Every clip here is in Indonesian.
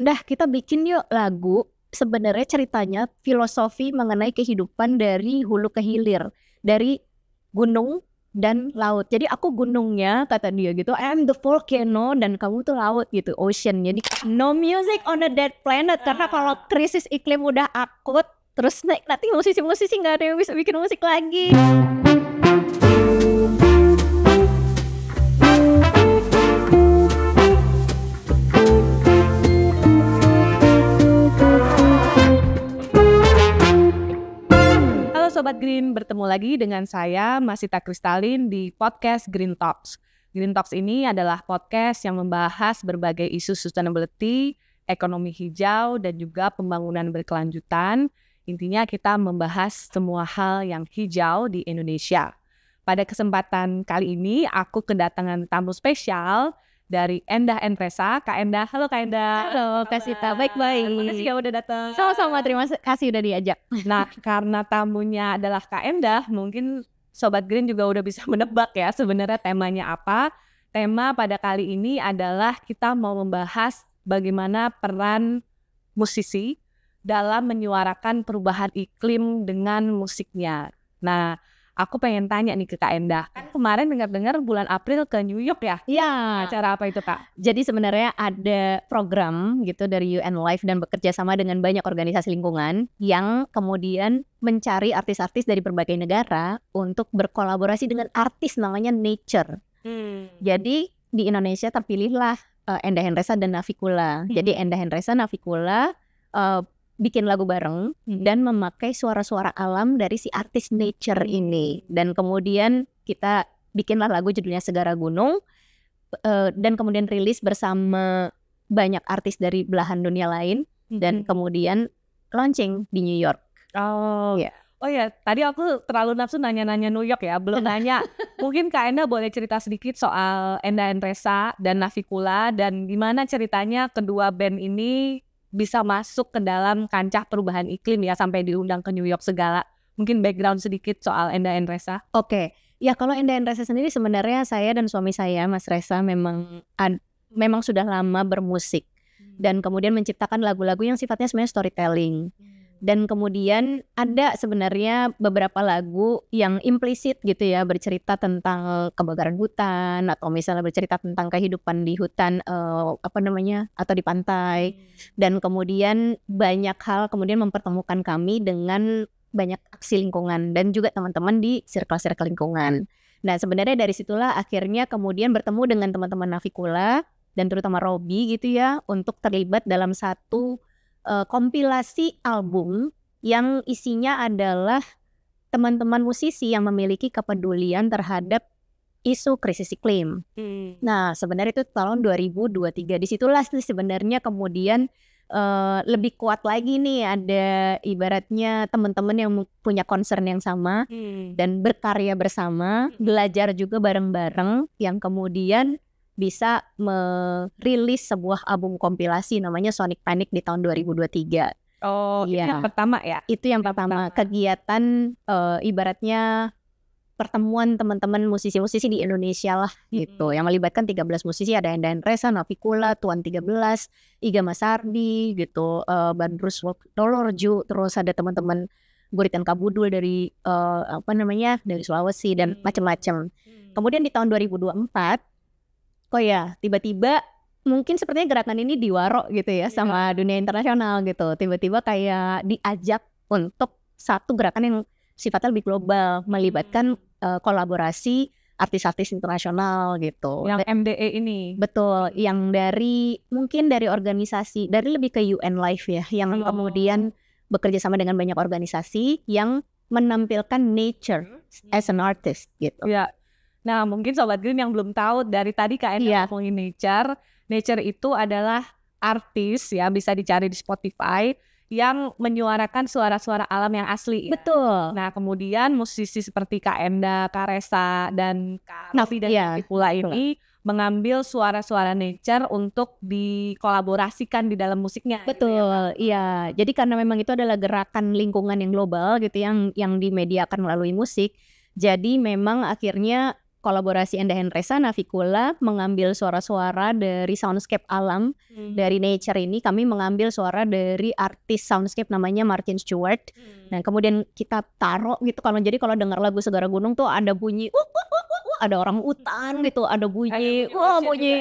dah kita bikin yuk lagu. Sebenarnya ceritanya filosofi mengenai kehidupan dari hulu ke hilir, dari gunung dan laut. Jadi aku gunungnya, kata dia gitu, I'm the volcano, dan kamu tuh laut gitu, ocean. Jadi no music on a dead planet, karena kalau krisis iklim udah akut, terus nanti musisi-musisi nggak ada yang bisa bikin musik lagi. Sobat Green, bertemu lagi dengan saya Masita Kristalin di podcast Green Talks. Green Talks ini adalah podcast yang membahas berbagai isu sustainability, ekonomi hijau, dan juga pembangunan berkelanjutan. Intinya kita membahas semua hal yang hijau di Indonesia. Pada kesempatan kali ini, aku kedatangan tamu spesial dari Endah Endresa. Kak Endah, halo Kak Endah. Halo Kak Sita, baik-baik. Terima kasih ya udah datang. Sama-sama, terima kasih udah diajak. Nah, karena tamunya adalah Kak Endah, mungkin Sobat Green juga udah bisa menebak ya sebenarnya temanya apa. Tema pada kali ini adalah kita mau membahas bagaimana peran musisi dalam menyuarakan perubahan iklim dengan musiknya. Nah, aku pengen tanya nih ke Kak Endah. Kan kemarin dengar-dengar bulan April ke New York ya? Iya. Acara apa itu, Kak? Jadi sebenarnya ada program gitu dari UN Life dan bekerja sama dengan banyak organisasi lingkungan yang kemudian mencari artis-artis dari berbagai negara untuk berkolaborasi dengan artis namanya Nature. Jadi di Indonesia terpilihlah Endah Endresa dan Navikula. Jadi Endah Endresa, Navikula bikin lagu bareng dan memakai suara-suara alam dari si artis Nature ini. Dan kemudian kita bikinlah lagu judulnya Segara Gunung, dan kemudian rilis bersama banyak artis dari belahan dunia lain, dan kemudian launching di New York. Oh ya. Oh ya, tadi aku terlalu nafsu nanya-nanya New York ya, belum nanya. Mungkin Kak Endah boleh cerita sedikit soal Endah Endresa dan Navikula, dan gimana ceritanya kedua band ini bisa masuk ke dalam kancah perubahan iklim ya, sampai diundang ke New York segala. Mungkin background sedikit soal Endah Endresa. Oke. Ya, kalau Endah Endresa sendiri sebenarnya saya dan suami saya Mas Resa memang sudah lama bermusik dan kemudian menciptakan lagu-lagu yang sifatnya sebenarnya storytelling. Dan kemudian ada sebenarnya beberapa lagu yang implisit gitu ya, bercerita tentang kebakaran hutan atau misalnya bercerita tentang kehidupan di hutan atau di pantai. Dan kemudian banyak hal kemudian mempertemukan kami dengan banyak aksi lingkungan dan juga teman-teman di circle-circle lingkungan. Nah, sebenarnya dari situlah akhirnya kemudian bertemu dengan teman-teman Navikula dan terutama Robi gitu ya, untuk terlibat dalam satu kompilasi album yang isinya adalah teman-teman musisi yang memiliki kepedulian terhadap isu krisis iklim. Nah, sebenarnya itu tahun 2023. Disitulah sebenarnya kemudian lebih kuat lagi nih, ada ibaratnya teman-teman yang punya concern yang sama dan berkarya bersama, belajar juga bareng-bareng, yang kemudian bisa merilis sebuah album kompilasi namanya Sonic Panic di tahun 2023. Oh, ya. Itu yang pertama ya? Itu yang pertama. Kegiatan ibaratnya pertemuan teman-teman musisi-musisi di Indonesia lah gitu, yang melibatkan 13 musisi, ada Endah Endresa, Navikula, Tuan 13, Iga Masardi gitu, Bandrus Dolorju, terus ada teman-teman Guritan Kabudul dari dari Sulawesi dan macam-macam. Kemudian di tahun 2024 tiba-tiba mungkin sepertinya gerakan ini diwaro gitu ya sama dunia internasional gitu. Tiba-tiba kayak diajak untuk satu gerakan yang sifatnya lebih global, melibatkan kolaborasi artis-artis internasional gitu. Yang MDE ini. Betul, yang mungkin dari organisasi, dari lebih ke UN Life ya, yang kemudian bekerja sama dengan banyak organisasi yang menampilkan Nature as an artist gitu. Ya. Nah, mungkin Sobat Green yang belum tahu, dari tadi Kak Endah ngomongin Nature. Nature itu adalah artis ya, bisa dicari di Spotify, yang menyuarakan suara-suara alam yang asli. Betul. Nah, kemudian musisi seperti Kak Endah, Kak Resa, dan Kak Novi dan Navikula ini mengambil suara-suara Nature untuk dikolaborasikan di dalam musiknya. Betul, iya. Jadi karena memang itu adalah gerakan lingkungan yang global gitu, yang dimediakan melalui musik. Jadi memang akhirnya kolaborasi Enda Hendresa, Navikula mengambil suara-suara dari soundscape alam, dari nature ini kami mengambil suara dari artis soundscape namanya Martin Stewart. Nah kemudian kita taruh gitu, kalau dengar lagu Segara Gunung tuh ada bunyi ada orang hutan gitu, ada bunyi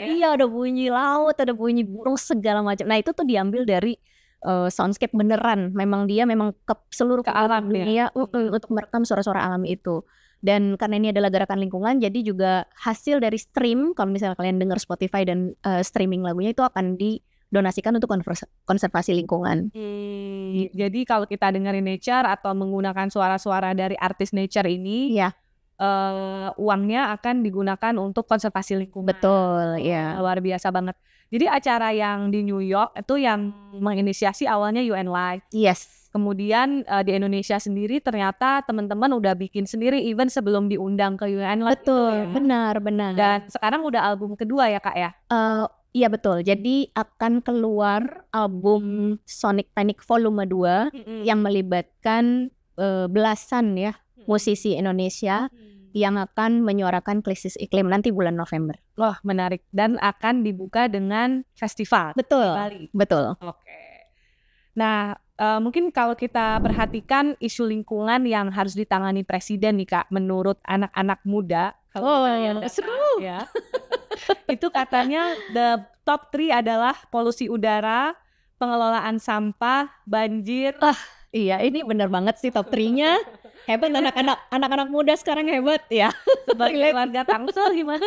iya, ada bunyi laut, ada bunyi burung segala macam. Nah itu tuh diambil dari soundscape beneran, dia memang ke seluruh alam dunia untuk merekam suara-suara alam itu. Dan karena ini adalah gerakan lingkungan, jadi juga hasil dari stream, kalau misalnya kalian dengar Spotify dan streaming lagunya itu akan didonasikan untuk konservasi lingkungan. Jadi kalau kita dengerin nature atau menggunakan suara-suara dari artis nature ini, ya, uangnya akan digunakan untuk konservasi lingkungan. Betul, ya. Luar biasa banget. Jadi acara yang di New York itu yang menginisiasi awalnya UN Life. Yes. Kemudian di Indonesia sendiri ternyata teman-teman udah bikin sendiri even sebelum diundang ke UN Life. Betul, gitu ya. benar. Dan sekarang udah album kedua ya Kak ya? Iya betul. Jadi akan keluar album Sonic Panic Volume 2 yang melibatkan belasan ya musisi Indonesia yang akan menyuarakan krisis iklim nanti bulan November. Wah, menarik. Dan akan dibuka dengan festival. Betul. Di Bali. Betul. Oke. Nah, mungkin kalau kita perhatikan isu lingkungan yang harus ditangani presiden nih Kak, menurut anak-anak muda. Seru. Ya. Itu katanya the top 3 adalah polusi udara, pengelolaan sampah, banjir. Iya, ini benar banget sih top 3-nya. Hebat anak-anak muda sekarang, hebat ya. Sebagai warga Tangsel gimana?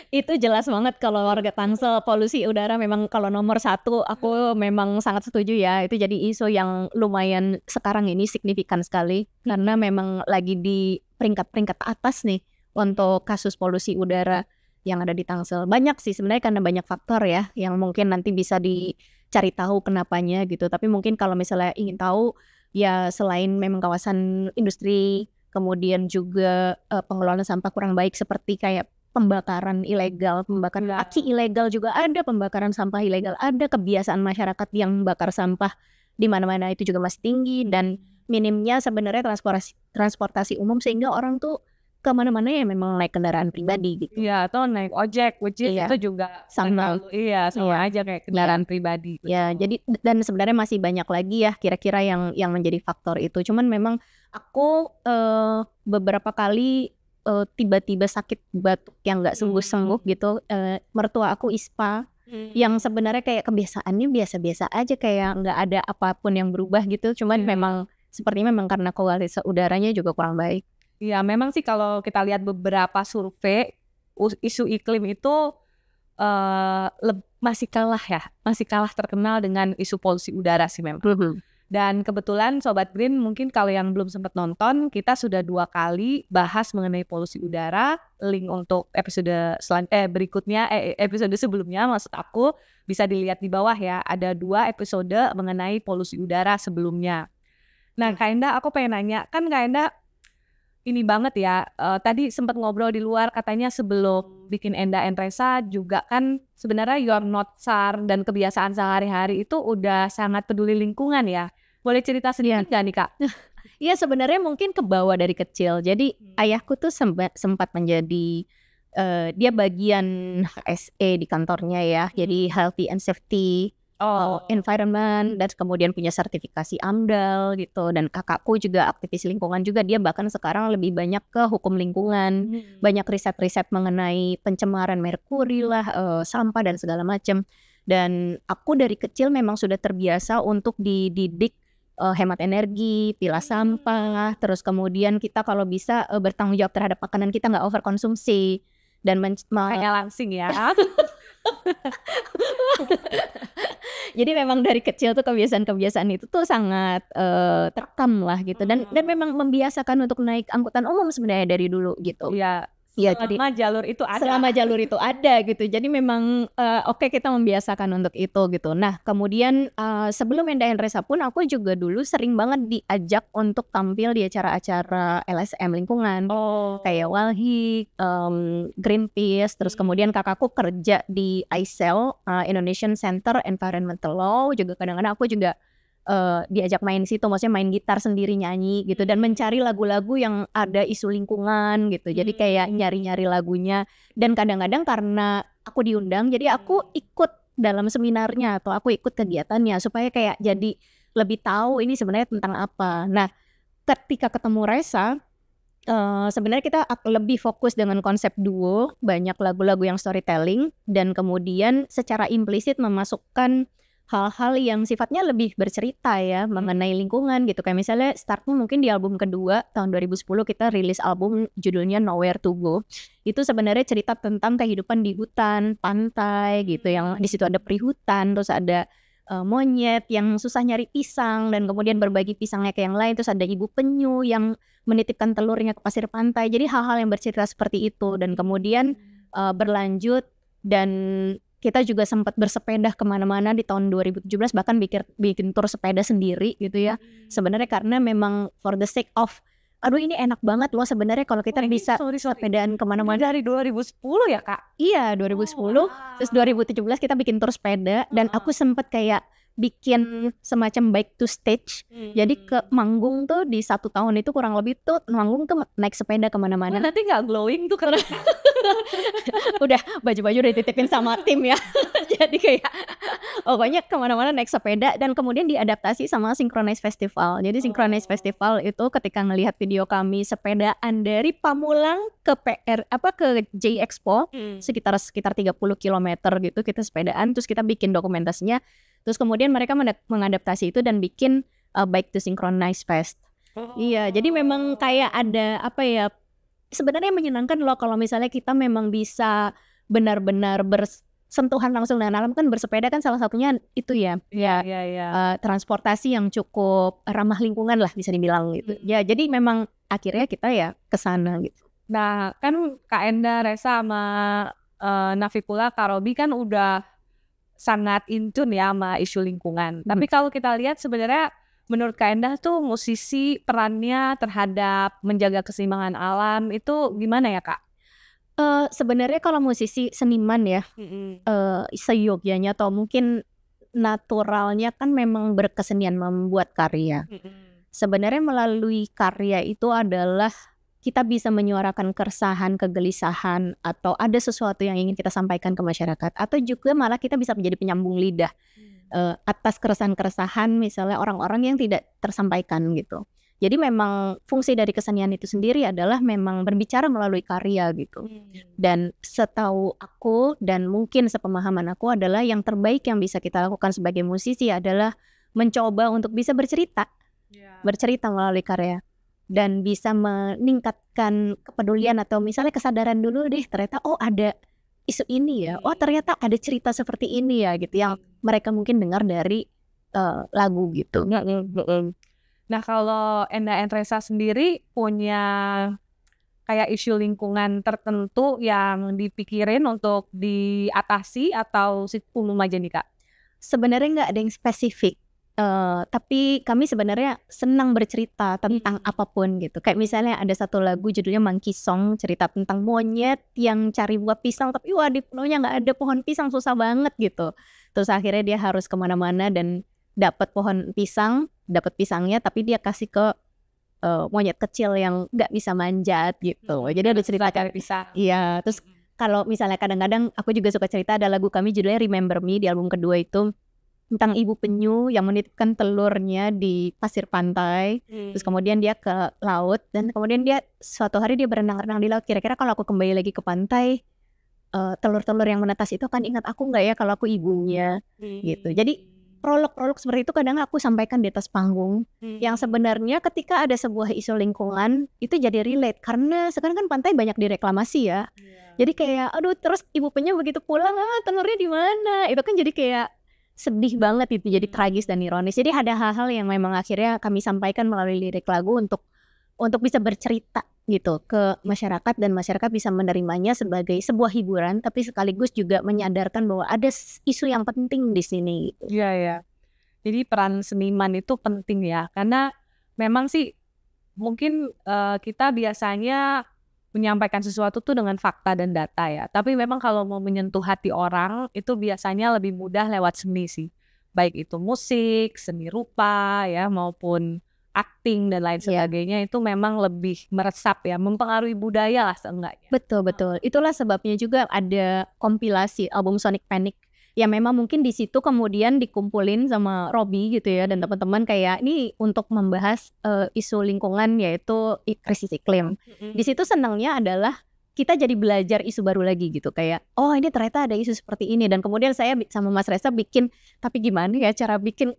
Itu jelas banget kalau warga Tangsel, polusi udara memang kalau nomor 1 aku memang sangat setuju ya. Itu jadi isu yang lumayan sekarang ini signifikan sekali karena memang lagi di peringkat atas nih untuk kasus polusi udara yang ada di Tangsel. Banyak sih sebenarnya karena banyak faktor ya yang mungkin nanti bisa dicari tahu kenapanya gitu. Tapi mungkin kalau misalnya ingin tahu ya selain memang kawasan industri, kemudian juga pengelolaan sampah kurang baik seperti kayak pembakaran ilegal, pembakaran aki ilegal juga ada, pembakaran sampah ilegal ada, kebiasaan masyarakat yang bakar sampah di mana-mana itu juga masih tinggi dan minimnya sebenarnya transportasi umum sehingga orang tuh kemana-mana ya memang naik kendaraan pribadi gitu. Iya, atau naik ojek, which is itu juga sama aja kayak kendaraan pribadi. Ya, jadi dan sebenarnya masih banyak lagi ya kira-kira yang menjadi faktor itu. Cuman memang aku beberapa kali tiba-tiba sakit batuk yang nggak sembuh-sembuh gitu. Mertua aku ISPA yang sebenarnya kayak kebiasaannya biasa-biasa aja, kayak nggak ada apapun yang berubah gitu. Cuman memang sepertinya memang karena kualitas udaranya juga kurang baik. Iya, memang sih kalau kita lihat beberapa survei, isu iklim itu masih kalah terkenal dengan isu polusi udara sih memang. Dan kebetulan Sobat Green mungkin kalau yang belum sempat nonton, kita sudah 2 kali bahas mengenai polusi udara. Link untuk episode berikutnya, episode sebelumnya maksud aku bisa dilihat di bawah ya. Ada 2 episode mengenai polusi udara sebelumnya. Nah Kak Enda, aku pengen nanya, kan Kak Enda ini banget ya, tadi sempat ngobrol di luar katanya sebelum bikin Enda Hendresa juga kan sebenarnya your North Star dan kebiasaan sehari-hari itu udah sangat peduli lingkungan ya. Boleh cerita sedikit nggak nih Kak? Iya sebenarnya mungkin kebawa dari kecil. Jadi ayahku tuh sempat menjadi dia bagian HSE di kantornya ya. Jadi Healthy and Safety Environment, dan kemudian punya sertifikasi AMDAL gitu. Dan kakakku juga aktivis lingkungan juga, dia bahkan sekarang lebih banyak ke hukum lingkungan, banyak riset-riset mengenai pencemaran merkuri lah, sampah dan segala macam. Dan aku dari kecil memang sudah terbiasa untuk dididik hemat energi, pilah sampah, terus kemudian kita kalau bisa bertanggung jawab terhadap makanan kita, nggak overkonsumsi dan kayak langsing ya. Jadi memang dari kecil tuh kebiasaan-kebiasaan itu tuh sangat terekam lah gitu, dan memang membiasakan untuk naik angkutan umum sebenarnya dari dulu gitu. Iya, selama jalur itu ada. Selama jalur itu ada gitu. Jadi memang oke, kita membiasakan untuk itu gitu. Nah kemudian sebelum Enda Hendresa pun aku juga dulu sering banget diajak untuk tampil di acara-acara LSM lingkungan. Kayak Walhi, Greenpeace, terus kemudian kakakku kerja di ICEL, Indonesian Center Environmental Law. Juga kadang-kadang aku juga diajak main situ, maksudnya main gitar sendiri nyanyi gitu dan mencari lagu-lagu yang ada isu lingkungan gitu. Jadi kayak nyari-nyari lagunya dan kadang-kadang karena aku diundang jadi aku ikut dalam seminarnya atau aku ikut kegiatannya supaya kayak jadi lebih tahu ini sebenarnya tentang apa. Nah, ketika ketemu Resa sebenarnya kita lebih fokus dengan konsep duo, banyak lagu-lagu yang storytelling dan kemudian secara implisit memasukkan hal-hal yang sifatnya lebih bercerita ya mengenai lingkungan gitu. Kayak misalnya startnya mungkin di album kedua tahun 2010 kita rilis album judulnya Nowhere to Go. Itu sebenarnya cerita tentang kehidupan di hutan, pantai gitu, yang di situ ada perihutan, terus ada monyet yang susah nyari pisang dan kemudian berbagi pisangnya ke yang lain, terus ada ibu penyu yang menitipkan telurnya ke pasir pantai. Jadi hal-hal yang bercerita seperti itu dan kemudian berlanjut dan kita juga sempat bersepeda kemana-mana di tahun 2017 bahkan bikin tur sepeda sendiri gitu ya. Sebenarnya karena memang for the sake of aduh ini enak banget loh sebenarnya kalau kita bisa sepedaan kemana-mana. Dari 2010 ya Kak? Iya 2010 terus 2017 kita bikin tur sepeda dan aku sempat kayak bikin semacam bike to stage. Jadi ke manggung tuh di 1 tahun itu kurang lebih tuh manggung tuh naik sepeda kemana-mana. Nanti nggak glowing tuh karena udah baju-baju udah dititipin sama tim ya. Jadi kayak pokoknya kemana-mana naik sepeda dan kemudian diadaptasi sama Synchronize Festival. Jadi Synchronize Festival itu ketika ngelihat video kami sepedaan dari Pamulang ke ke J Expo sekitar 30 km gitu kita sepedaan terus kita bikin dokumentasinya. Terus kemudian mereka mengadaptasi itu dan bikin Bike to Synchronize Fest. Iya, jadi memang kayak ada apa ya? Sebenarnya menyenangkan loh kalau misalnya kita memang bisa benar-benar bersentuhan langsung dengan alam. Kan bersepeda kan salah satunya itu ya. Transportasi yang cukup ramah lingkungan lah bisa dibilang gitu. Ya, jadi memang akhirnya kita ya ke sana gitu. Nah, kan Kak Enda, Resa sama Navikula, Kak Robi kan udah sangat in tune ya sama isu lingkungan. Tapi kalau kita lihat sebenarnya menurut Kak Endah tuh musisi perannya terhadap menjaga keseimbangan alam itu gimana ya Kak? Sebenarnya kalau musisi seniman ya seyogyanya atau mungkin naturalnya kan memang berkesenian membuat karya. Sebenarnya melalui karya itu adalah kita bisa menyuarakan keresahan, kegelisahan, atau ada sesuatu yang ingin kita sampaikan ke masyarakat, atau juga malah kita bisa menjadi penyambung lidah atas keresahan-keresahan misalnya orang-orang yang tidak tersampaikan gitu. Jadi memang fungsi dari kesenian itu sendiri adalah memang berbicara melalui karya gitu. Dan setahu aku dan mungkin sepemahaman aku adalah yang terbaik yang bisa kita lakukan sebagai musisi adalah mencoba untuk bisa bercerita melalui karya. Dan bisa meningkatkan kepedulian atau misalnya kesadaran dulu deh ternyata ada isu ini ya, ternyata ada cerita seperti ini ya gitu yang mereka mungkin dengar dari lagu gitu. Nah kalau Enda and Resa sendiri punya kayak isu lingkungan tertentu yang dipikirin untuk diatasi atau umum aja nih Kak? Sebenarnya nggak ada yang spesifik. Tapi kami sebenarnya senang bercerita tentang apapun gitu. Kayak misalnya ada satu lagu judulnya Monkey Song, cerita tentang monyet yang cari buah pisang tapi di pulau-nya nggak ada pohon pisang, susah banget gitu. Terus akhirnya dia harus kemana-mana dan dapat pohon pisang, dapat pisangnya tapi dia kasih ke monyet kecil yang nggak bisa manjat gitu. Jadi ada cerita cari pisang. Iya, terus kalau misalnya kadang-kadang aku juga suka cerita, ada lagu kami judulnya Remember Me di album kedua itu tentang ibu penyu yang menitipkan telurnya di pasir pantai, terus kemudian dia ke laut dan kemudian dia suatu hari dia berenang-renang di laut. Kira-kira kalau aku kembali lagi ke pantai, telur-telur yang menetas itu akan ingat aku nggak ya kalau aku ibunya gitu. Jadi prolog-prolog seperti itu kadang aku sampaikan di atas panggung yang sebenarnya ketika ada sebuah isu lingkungan itu jadi relate karena sekarang kan pantai banyak direklamasi ya. Jadi kayak aduh terus ibu penyu begitu pulang telurnya di mana? Itu kan jadi kayak sedih banget itu, jadi tragis dan ironis. Jadi ada hal-hal yang memang akhirnya kami sampaikan melalui lirik lagu untuk bisa bercerita gitu ke masyarakat dan masyarakat bisa menerimanya sebagai sebuah hiburan tapi sekaligus juga menyadarkan bahwa ada isu yang penting di sini gitu. Iya. Jadi peran seniman itu penting ya karena memang sih mungkin kita biasanya menyampaikan sesuatu tuh dengan fakta dan data ya. Tapi memang kalau mau menyentuh hati orang itu biasanya lebih mudah lewat seni sih. baik itu musik, seni rupa ya maupun acting dan lain sebagainya itu memang lebih meresap ya, mempengaruhi budaya lah seenggaknya. Betul. Itulah sebabnya juga ada kompilasi album Sonic Panic yang memang mungkin di situ kemudian dikumpulin sama Robby gitu ya dan teman-teman kayak ini untuk membahas isu lingkungan yaitu krisis iklim. Di situ senangnya adalah kita jadi belajar isu baru lagi gitu kayak oh ini ternyata ada isu seperti ini dan kemudian saya sama Mas Reza bikin tapi gimana ya cara bikin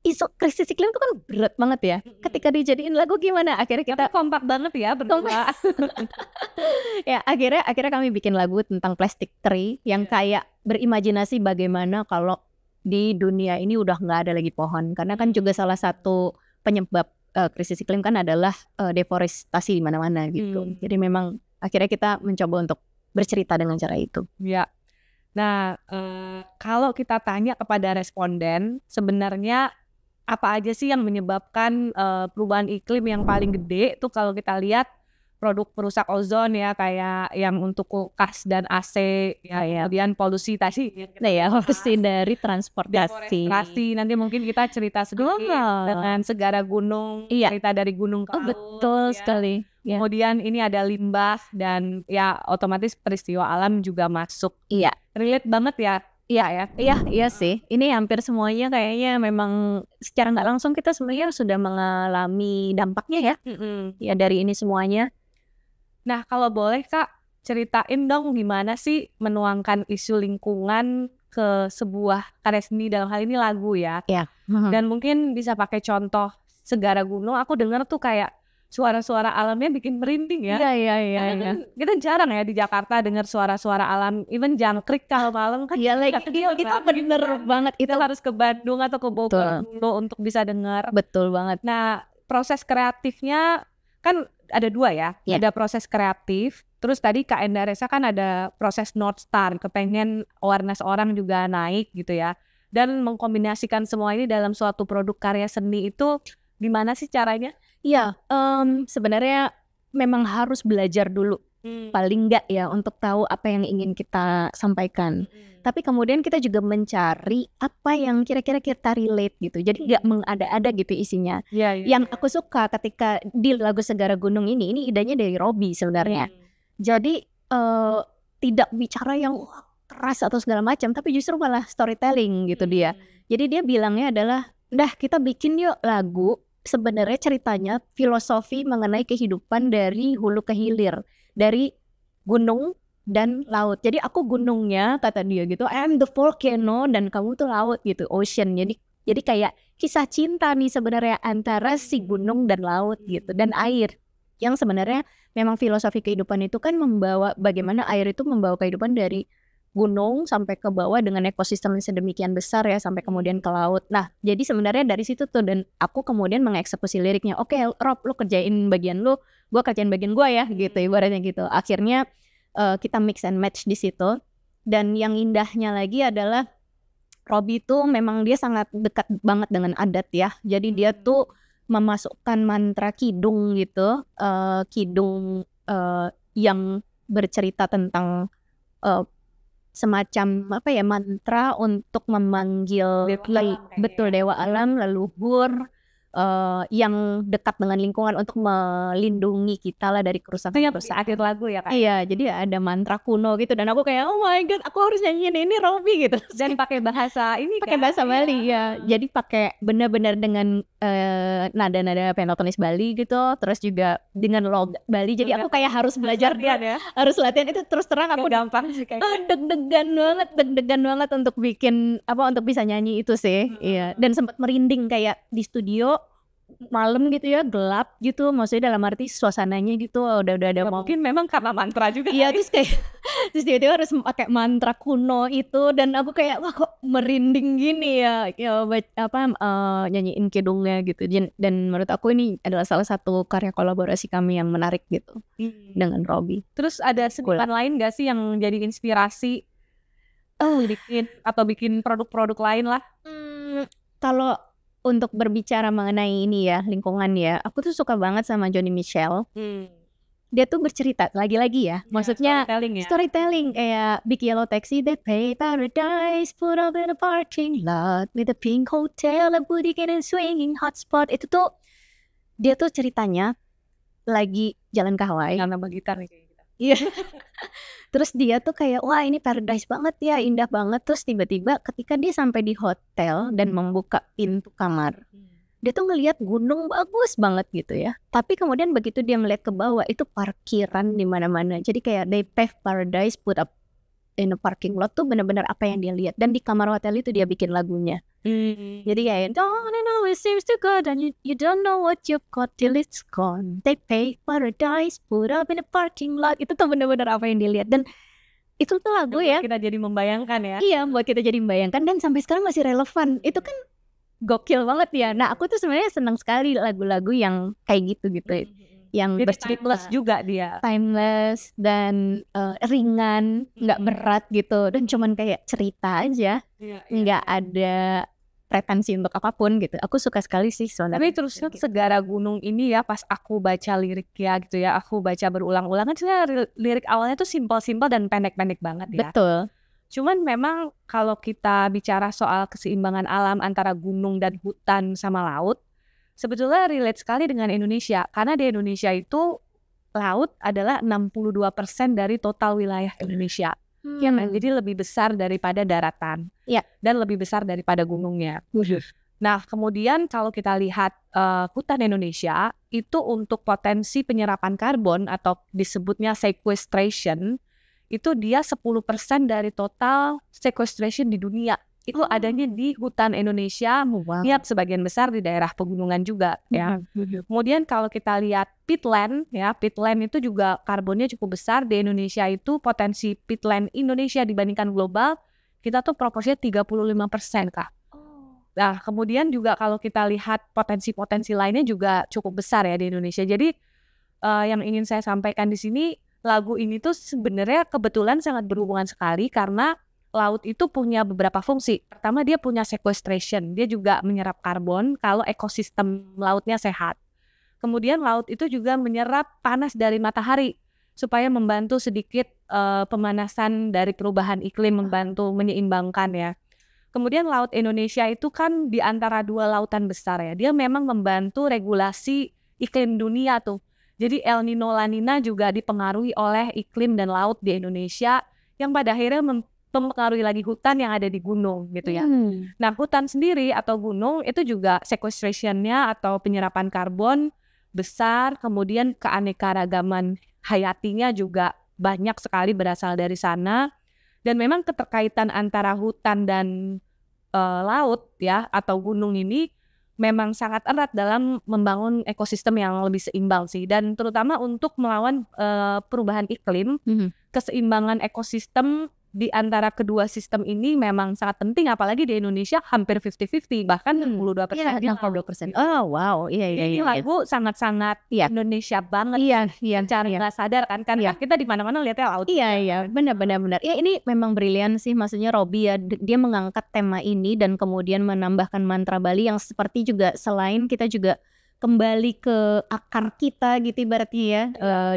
isu krisis iklim itu kan berat banget ya. Ketika dijadiin lagu gimana? Akhirnya kita kompak banget ya berdua. Ya akhirnya kami bikin lagu tentang plastic tree yang kayak berimajinasi bagaimana kalau di dunia ini udah nggak ada lagi pohon. Karena kan juga salah satu penyebab krisis iklim kan adalah deforestasi di mana-mana gitu. Jadi memang akhirnya kita mencoba untuk bercerita dengan cara itu. Ya. Nah, kalau kita tanya kepada responden, sebenarnya apa aja sih yang menyebabkan perubahan iklim yang paling gede tuh kalau kita lihat produk perusak ozon ya kayak yang untuk kulkas dan AC ya. Kemudian polusi tadi polusi dari transportasi. Nanti mungkin kita cerita sedikit dengan segara gunung, cerita dari gunung ke laut. Betul sekali. Kemudian ini ada limbah dan ya otomatis peristiwa alam juga masuk. Relate banget ya. Iya sih. Ini hampir semuanya kayaknya memang secara nggak langsung kita sebenarnya sudah mengalami dampaknya ya. Ya dari ini semuanya. Nah kalau boleh Kak ceritain dong gimana sih menuangkan isu lingkungan ke sebuah karya seni dalam hal ini lagu ya. Dan mungkin bisa pakai contoh segara gunung. Aku dengar tuh kayak suara-suara alamnya bikin merinding ya. Iya. Kita jarang ya di Jakarta dengar suara-suara alam, even jangkrik kalau malam kan. Itu bener banget. Kita harus ke Bandung atau ke Bogor dulu untuk bisa dengar. Betul banget. Nah, proses kreatifnya kan ada dua ya. Ada proses kreatif, terus tadi Kak Enda Reza kan ada proses North Star, kepengen awareness orang juga naik gitu ya. Dan mengkombinasikan semua ini dalam suatu produk karya seni itu gimana sih caranya? Iya, sebenarnya memang harus belajar dulu, paling enggak ya untuk tahu apa yang ingin kita sampaikan. Tapi kemudian kita juga mencari apa yang kira-kira kita relate gitu. Jadi nggak mengada-ada gitu isinya. Yang aku suka ketika di lagu Segara Gunung ini idenya dari Robby sebenarnya. Jadi tidak bicara yang keras atau segala macam, tapi justru malah storytelling gitu dia. Jadi dia bilangnya adalah, dah kita bikin yuk lagu. Sebenarnya ceritanya filosofi mengenai kehidupan dari hulu ke hilir, dari gunung dan laut. Jadi aku gunungnya kata dia gitu, I am the volcano dan kamu tuh laut gitu, ocean. Jadi kayak kisah cinta nih sebenarnya antara si gunung dan laut gitu dan air. Yang sebenarnya memang filosofi kehidupan itu kan membawa bagaimana air itu membawa kehidupan dari gunung sampai ke bawah dengan ekosistem yang sedemikian besar ya sampai kemudian ke laut. Nah jadi sebenarnya dari situ tuh dan aku kemudian mengeksekusi liriknya. Oke, Rob lu kerjain bagian lu, gue kerjain bagian gue ya gitu ibaratnya gitu. Akhirnya kita mix and match di situ. Dan yang indahnya lagi adalah Robby tuh memang dia sangat dekat banget dengan adat ya. Jadi dia tuh memasukkan mantra kidung gitu, kidung yang bercerita tentang semacam apa ya mantra untuk memanggil dewa alam leluhur yang dekat dengan lingkungan untuk melindungi kita lah dari kerusakan akhir lagu ya Kak. Iya, jadi ada mantra kuno gitu dan aku kayak oh my god, aku harus nyanyiin ini Robby gitu. Dan pakai bahasa ini pakai bahasa Bali ya. Jadi pakai benar-benar dengan nada-nada pentatonic Bali gitu, terus juga dengan logat Bali. Jadi aku kayak harus belajar dia, harus latihan itu terus terang aku gampang sih kayak deg-degan banget untuk bikin untuk bisa nyanyi itu sih. Iya, dan sempat merinding kayak di studio malam gitu ya, gelap gitu, maksudnya dalam arti suasananya gitu udah ada mungkin memang karena mantra juga. Iya, terus kayak terus tiba-tiba harus pakai mantra kuno itu dan aku kayak wah kok merinding gini ya nyanyiin kidungnya gitu. Dan menurut aku ini adalah salah satu karya kolaborasi kami yang menarik gitu dengan Robby. Terus ada seniman lain gak sih yang jadi inspirasi bikin produk-produk lain lah? Kalau untuk berbicara mengenai ini ya lingkungan ya, aku tuh suka banget sama Joni Mitchell. dia tuh bercerita lagi-lagi ya, maksudnya storytelling kayak Big Yellow Taxi, they pay paradise, put up in a parking lot with a pink hotel, a boutique and swinging hotspot. Itu tuh dia tuh ceritanya lagi jalan ke Hawaii. Nambah gitar nih kayak gitu. Iya. Terus dia tuh kayak wah ini paradise banget ya, indah banget. Terus tiba-tiba ketika dia sampai di hotel dan membuka pintu kamar, dia tuh ngelihat gunung bagus banget gitu ya. Tapi kemudian begitu dia melihat ke bawah itu parkiran di mana-mana. Jadi kayak they pave paradise put up in a parking lot tuh benar-benar apa yang dia lihat. Dan di kamar hotel itu dia bikin lagunya. Jadi kayak don't you know it seems too good and you don't know what you've got till it's gone. They pave paradise put up in a parking lot. Itu tuh benar-benar apa yang dia lihat. Dan itu tuh lagu ya. Kita jadi membayangkan ya. Iya, buat kita jadi membayangkan dan sampai sekarang masih relevan. Itu kan gokil banget ya. Nah aku tuh sebenarnya senang sekali lagu-lagu yang kayak gitu yang bercerita timeless juga dia, timeless dan ringan, nggak berat gitu dan cuman kayak cerita aja, nggak ada pretensi untuk apapun gitu. Aku suka sekali sih sebenarnya. Tapi terusnya Segara Gunung ini ya, pas aku baca lirik ya gitu ya, aku baca berulang-ulang kan sebenarnya lirik awalnya tuh simpel-simpel dan pendek-pendek banget ya. Betul. Cuman memang kalau kita bicara soal keseimbangan alam antara gunung dan hutan sama laut, sebetulnya relate sekali dengan Indonesia. Karena di Indonesia itu laut adalah 62% dari total wilayah Indonesia. Jadi lebih besar daripada daratan. Dan lebih besar daripada gunungnya. Nah kemudian kalau kita lihat hutan Indonesia, itu untuk potensi penyerapan karbon atau disebutnya sequestration, itu dia 10% dari total sequestration di dunia. Itu adanya di hutan Indonesia, lihat sebagian besar di daerah pegunungan juga ya. Kemudian kalau kita lihat peatland ya, peatland itu juga karbonnya cukup besar. Di Indonesia itu potensi peatland Indonesia dibandingkan global, kita tuh proporsinya 35% Kak. Nah kemudian juga kalau kita lihat potensi-potensi lainnya juga cukup besar ya di Indonesia. Jadi yang ingin saya sampaikan di sini, lagu ini tuh sebenarnya kebetulan sangat berhubungan sekali karena laut itu punya beberapa fungsi. Pertama dia punya sequestration, dia juga menyerap karbon kalau ekosistem lautnya sehat. Kemudian laut itu juga menyerap panas dari matahari supaya membantu sedikit pemanasan dari perubahan iklim, membantu menyeimbangkan ya. Kemudian laut Indonesia itu kan di antara dua lautan besar ya, dia memang membantu regulasi iklim dunia tuh. Jadi El Nino La Nina juga dipengaruhi oleh iklim dan laut di Indonesia yang pada akhirnya mempengaruhi lagi hutan yang ada di gunung gitu ya. Nah hutan sendiri atau gunung itu juga sequestration-nya atau penyerapan karbon besar, kemudian keanekaragaman hayatinya juga banyak sekali berasal dari sana. Dan memang keterkaitan antara hutan dan laut ya atau gunung ini memang sangat erat dalam membangun ekosistem yang lebih seimbang sih, dan terutama untuk melawan perubahan iklim. Keseimbangan ekosistem di antara kedua sistem ini memang sangat penting, apalagi di Indonesia hampir 50-50 bahkan 62%. 62%. Oh wow, iya. Ini lagu sangat-sangat Indonesia banget. Secara nggak sadar kan kita di mana-mana lihatnya laut. Iya, benar. Ya ini memang brilian sih, maksudnya Robby ya, dia mengangkat tema ini dan kemudian menambahkan mantra Bali yang seperti juga selain kita juga kembali ke akar kita gitu ibaratnya ya,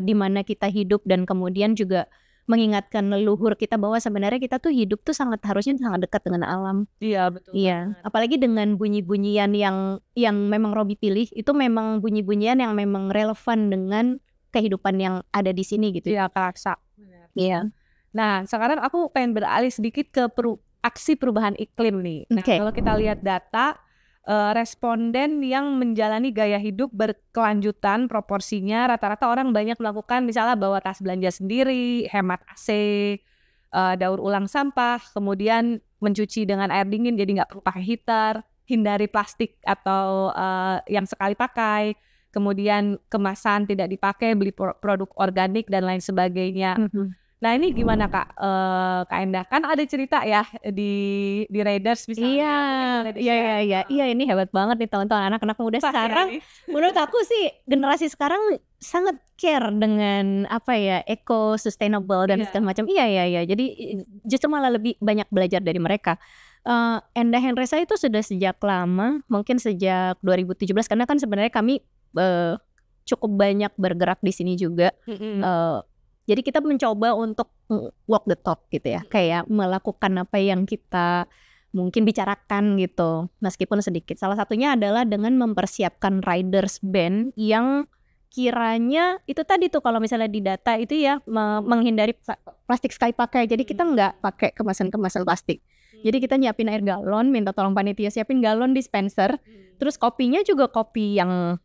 di mana kita hidup dan kemudian juga mengingatkan leluhur kita bahwa sebenarnya kita tuh hidup tuh harusnya sangat dekat dengan alam. Iya betul. Iya, apalagi dengan bunyi-bunyian yang memang Robby pilih, itu memang bunyi-bunyian yang memang relevan dengan kehidupan yang ada di sini gitu. Iya Kak. Iya. Nah sekarang aku pengen beralih sedikit ke aksi perubahan iklim nih. Nah kalau kita lihat data, responden yang menjalani gaya hidup berkelanjutan proporsinya rata-rata orang banyak melakukan misalnya bawa tas belanja sendiri, hemat AC, daur ulang sampah, kemudian mencuci dengan air dingin jadi nggak perlu pakai heater, hindari plastik atau yang sekali pakai, kemudian kemasan tidak dipakai, beli produk organik dan lain sebagainya. Nah ini gimana Kak Endah? Kan ada cerita ya di Raiders misalnya. Iya ini hebat banget nih teman-teman anak-anak muda sekarang. Menurut aku sih generasi sekarang sangat care dengan eco sustainable dan segala macam. Iya. Jadi justru malah lebih banyak belajar dari mereka. Endah Henresa itu sudah sejak lama, mungkin sejak 2017 karena kan sebenarnya kami cukup banyak bergerak di sini juga. Jadi kita mencoba untuk walk the talk gitu ya, kayak melakukan apa yang kita mungkin bicarakan gitu, meskipun sedikit. Salah satunya adalah dengan mempersiapkan riders band yang kiranya itu tadi tuh kalau misalnya di data itu ya menghindari plastik sekali pakai. Jadi kita nggak pakai kemasan-kemasan plastik. Jadi kita nyiapin air galon, minta tolong panitia siapin galon dispenser. Terus kopinya juga kopi yang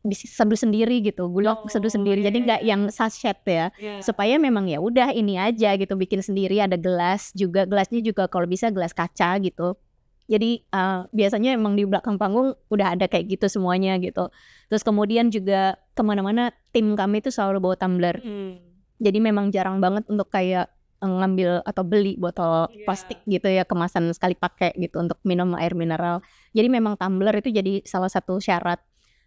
diseduh sendiri gitu, gula seduh sendiri. Jadi nggak yang sachet ya, supaya memang ya udah ini aja gitu, bikin sendiri. Ada gelas juga, gelasnya juga kalau bisa gelas kaca gitu. Jadi biasanya emang di belakang panggung udah ada kayak gitu semuanya gitu. Terus kemudian juga kemana-mana tim kami tuh selalu bawa tumbler. Jadi memang jarang banget untuk kayak ngambil atau beli botol plastik gitu ya, kemasan sekali pakai gitu untuk minum air mineral. Jadi memang tumbler itu jadi salah satu syarat.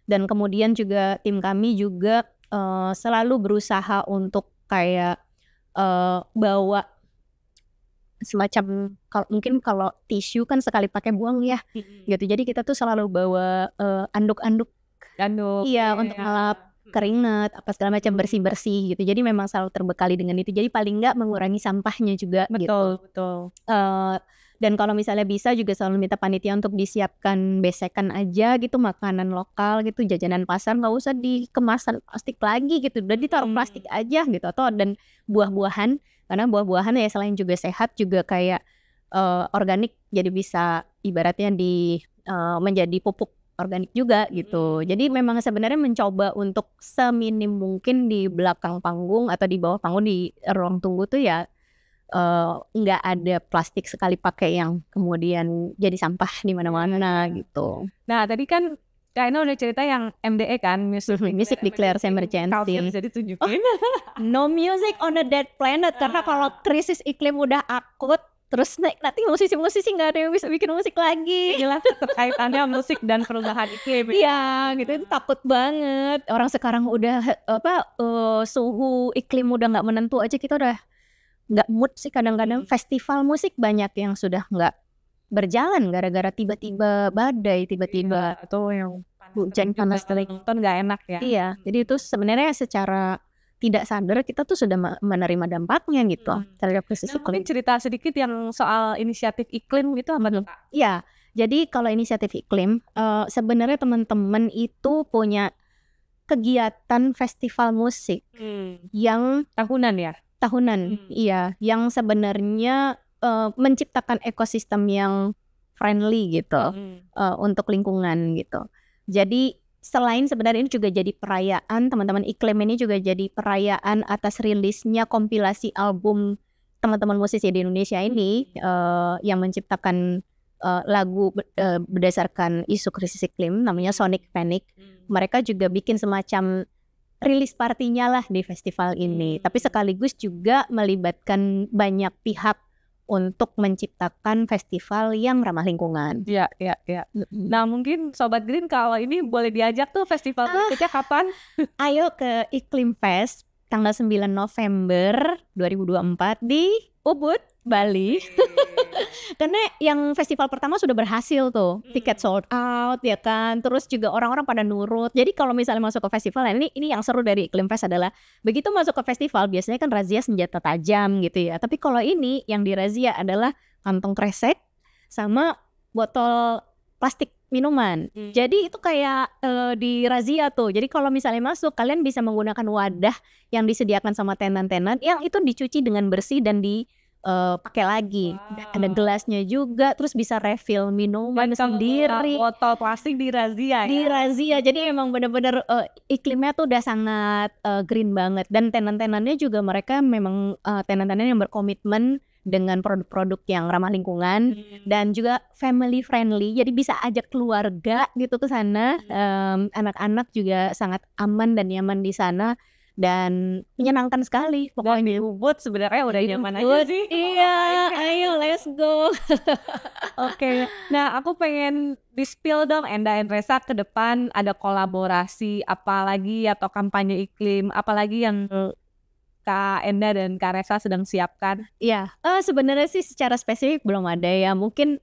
Dan kemudian juga tim kami juga selalu berusaha untuk kayak bawa semacam mungkin kalau tisu kan sekali pakai buang ya gitu. Jadi kita tuh selalu bawa anduk iya untuk ngelap keringat apa segala macam, bersih-bersih gitu. Jadi memang selalu terbekali dengan itu. Jadi paling nggak mengurangi sampahnya juga gitu. Betul. Dan kalau misalnya bisa juga selalu minta panitia untuk disiapkan besekan aja gitu, makanan lokal gitu, jajanan pasar nggak usah dikemasan plastik lagi gitu, udah ditaruh plastik aja gitu. Atau dan buah-buahan, karena buah-buahan ya selain juga sehat juga kayak organik, jadi bisa ibaratnya menjadi pupuk organik juga gitu. Jadi memang sebenarnya mencoba untuk seminim mungkin di belakang panggung atau di bawah panggung di ruang tunggu tuh ya nggak ada plastik sekali pakai yang kemudian jadi sampah di mana-mana gitu. Nah tadi kan Kak Ena udah cerita yang MDE kan, Music Declares Emergency. Bisa ditunjukin. No music on a dead planet, karena kalau krisis iklim udah akut, terus nanti musisi-musisi nggak ada yang bisa bikin musik lagi. Jelas terkaitannya musik dan perubahan iklim. Iya gitu, itu takut banget. Orang sekarang udah suhu iklim udah nggak menentu aja, kita udah nggak mood sih kadang-kadang. Festival musik banyak yang sudah nggak berjalan gara-gara tiba-tiba badai, tiba-tiba atau yang hujan panas terik, nonton nggak enak ya. Iya, jadi itu sebenarnya secara tidak sadar kita tuh sudah menerima dampaknya gitu terhadap krisis iklim. Mungkin cerita sedikit yang soal inisiatif iklim itu apa tuh Kak? Iya, jadi kalau inisiatif iklim sebenarnya teman-teman itu punya kegiatan festival musik yang tahunan. Iya, yang sebenarnya menciptakan ekosistem yang friendly gitu untuk lingkungan gitu. Jadi selain sebenarnya ini juga jadi perayaan, teman-teman iklim ini juga jadi perayaan atas rilisnya kompilasi album teman-teman musisi di Indonesia ini yang menciptakan lagu berdasarkan isu krisis iklim, namanya Sonic Panic. Mereka juga bikin semacam rilis partinya lah di festival ini, tapi sekaligus juga melibatkan banyak pihak untuk menciptakan festival yang ramah lingkungan. Iya. Nah mungkin Sobat Green kalau ini boleh diajak tuh festival berikutnya kapan? Ayo ke Iklim Fest tanggal 9 November 2024 di Ubud, Bali. Karena yang festival pertama sudah berhasil tuh, tiket sold out ya kan, terus juga orang-orang pada nurut. Jadi kalau misalnya masuk ke festival, ini yang seru dari Iklim Fest adalah begitu masuk ke festival biasanya kan razia senjata tajam gitu ya. Tapi kalau ini yang dirazia adalah kantong kresek sama botol plastik minuman. Jadi itu kayak dirazia tuh. Jadi kalau misalnya masuk, kalian bisa menggunakan wadah yang disediakan sama tenan-tenan yang itu dicuci dengan bersih dan pakai lagi. Ada gelasnya juga, terus bisa refill minuman sendiri. Botol plastik dirazia ya? Dirazia, jadi emang bener-bener iklimnya tuh udah sangat green banget. Dan tenan-tenannya juga mereka memang tenan-tenan yang berkomitmen dengan produk-produk yang ramah lingkungan dan juga family friendly. Jadi bisa ajak keluarga gitu ke sana. Anak-anak juga sangat aman dan nyaman di sana. Dan menyenangkan sekali pokoknya. Di Ubud sebenarnya udah nyaman aja sih. Iya, ayo let's go. Oke. Nah aku pengen di-spill dong Enda and Resa ke depan ada kolaborasi apalagi atau kampanye iklim apalagi yang Kak Enda dan Kak Resa sedang siapkan? Iya, sebenarnya sih secara spesifik belum ada ya. Mungkin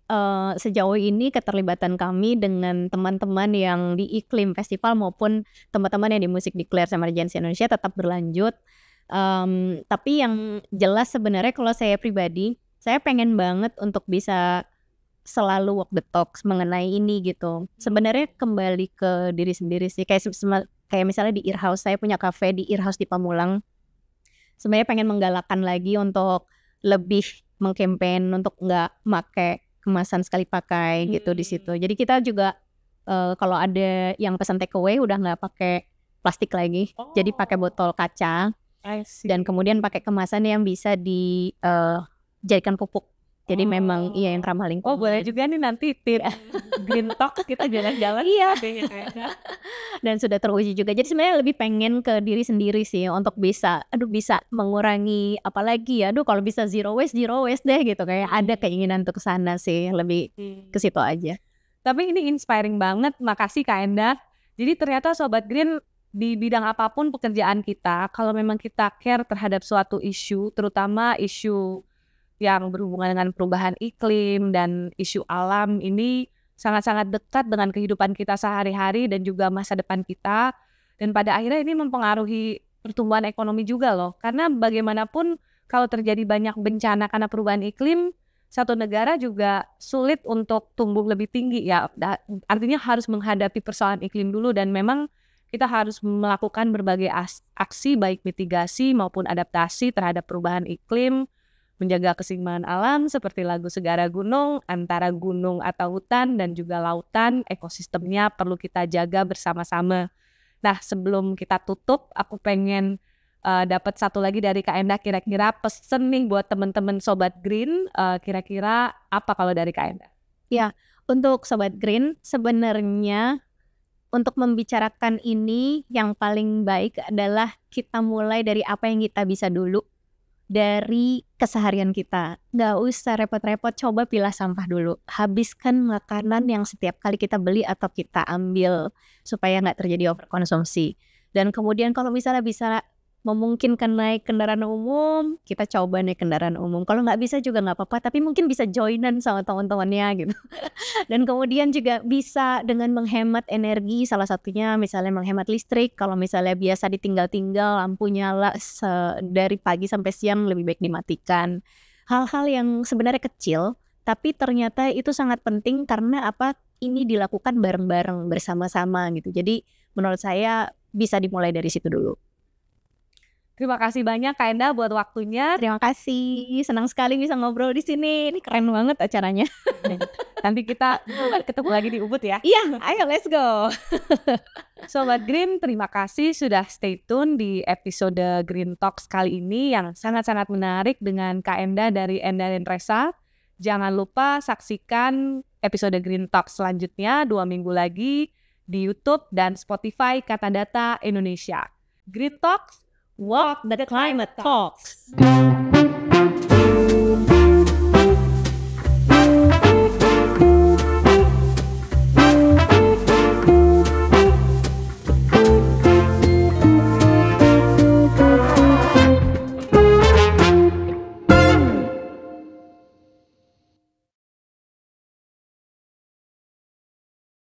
sejauh ini keterlibatan kami dengan teman-teman yang di Iklim Festival maupun teman-teman yang di Musik Declare sama Regency Indonesia tetap berlanjut. Tapi yang jelas sebenarnya kalau saya pribadi, saya pengen banget untuk bisa selalu walk the talks mengenai ini gitu. Sebenarnya kembali ke diri sendiri sih. Kayak misalnya di Earhouse, saya punya cafe di Earhouse di Pamulang. Sebenarnya pengen menggalakkan lagi untuk lebih mengkampen untuk nggak pakai kemasan sekali pakai gitu di situ. Jadi kita juga kalau ada yang pesan take away udah nggak pakai plastik lagi, jadi pakai botol kaca dan kemudian pakai kemasan yang bisa dijadikan pupuk. Jadi memang iya yang ramah lingkungan. Boleh juga nih nanti Green Talk kita jalan-jalan. Iya. Dan sudah teruji juga. Jadi sebenarnya lebih pengen ke diri sendiri sih untuk bisa mengurangi apalagi ya. Kalau bisa zero waste deh gitu. Kayak ada keinginan untuk ke sana sih, lebih ke situ aja. Tapi ini inspiring banget. Makasih Kak Enda. Jadi ternyata Sobat Green di bidang apapun pekerjaan kita, kalau memang kita care terhadap suatu isu, terutama isu yang berhubungan dengan perubahan iklim dan isu alam, ini sangat-sangat dekat dengan kehidupan kita sehari-hari dan juga masa depan kita. Dan pada akhirnya ini mempengaruhi pertumbuhan ekonomi juga loh. Karena bagaimanapun kalau terjadi banyak bencana karena perubahan iklim, satu negara juga sulit untuk tumbuh lebih tinggi ya. Artinya harus menghadapi persoalan iklim dulu, dan memang kita harus melakukan berbagai aksi baik mitigasi maupun adaptasi terhadap perubahan iklim, menjaga keseimbangan alam seperti lagu Segara Gunung, antara gunung atau hutan dan juga lautan, ekosistemnya perlu kita jaga bersama-sama. Nah, sebelum kita tutup, aku pengen dapat satu lagi dari Kak Enda, kira-kira pesen nih buat teman-teman Sobat Green, kira-kira apa kalau dari Kak Enda? Ya, untuk Sobat Green sebenarnya untuk membicarakan ini yang paling baik adalah kita mulai dari apa yang kita bisa dulu. Dari keseharian kita, nggak usah repot-repot, coba pilah sampah dulu, habiskan makanan yang setiap kali kita beli atau kita ambil supaya nggak terjadi overkonsumsi. Dan kemudian kalau misalnya bisa memungkinkan naik kendaraan umum, kita coba naik kendaraan umum. Kalau nggak bisa juga nggak apa-apa, tapi mungkin bisa joinan sama teman-temannya gitu. Dan kemudian juga bisa dengan menghemat energi, salah satunya misalnya menghemat listrik. Kalau misalnya biasa ditinggal-tinggal lampu nyala dari pagi sampai siang, lebih baik dimatikan. Hal-hal yang sebenarnya kecil, tapi ternyata itu sangat penting karena ini dilakukan bareng-bareng bersama-sama gitu. Jadi menurut saya bisa dimulai dari situ dulu. Terima kasih banyak Kak Enda buat waktunya. Terima kasih, senang sekali bisa ngobrol di sini. Ini keren banget acaranya. Nanti kita ketemu lagi di Ubud ya. Iya, ayo let's go. Sobat Green, terima kasih sudah stay tune di episode Green Talks kali ini yang sangat-sangat menarik dengan Kak Enda dari Enda dan Resa. Jangan lupa saksikan episode Green Talks selanjutnya 2 minggu lagi di YouTube dan Spotify Kata Data Indonesia. Green Talks, walk the climate talks.